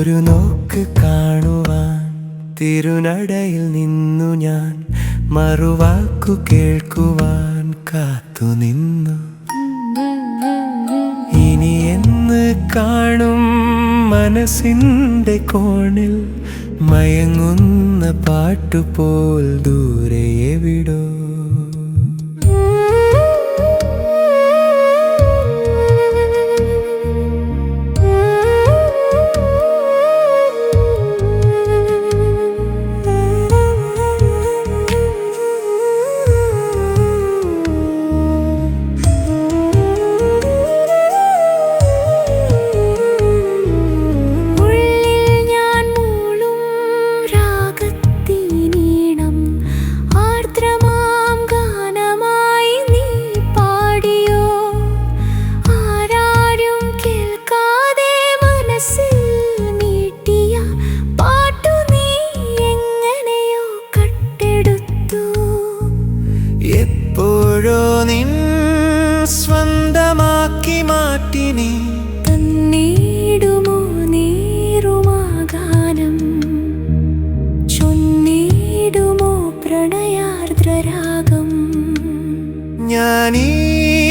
ഒരു നോക്ക് കാണുവാൻ തിരുനടയിൽ നിന്നു ഞാൻ, മറുവാക്കു കേൾക്കുവാൻ കാത്തുനിന്നു. ഇനി എന്ന് കാണും മനസ്സിൻ്റെ കോണിൽ, മയങ്ങുന്ന പാട്ടുപോൽ ദൂരെ എവിടോ. എപ്പോഴോ നിൻ സ്വന്തമാക്കി മാറ്റി നീ തന്നീടുമോ നീറുമാഗാനം, ചൊന്നീടുമോ പ്രണയാർദ്രരാഗം. ഞാനീണമിട്ടു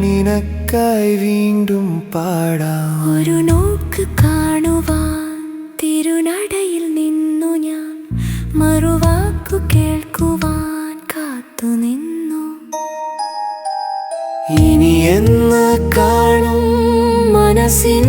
നിനക്കായി വീണ്ടും പാടാം. ഒരു നോക്ക് കാണുവാൻ തിരുനടയിൽ നിന്നു ഞാൻ, മറുവാക്കു കേൾക്കുവാൻ കാത്തുനിന്നു. ഇനി എന്ന് കാണും മനസ്സിൻ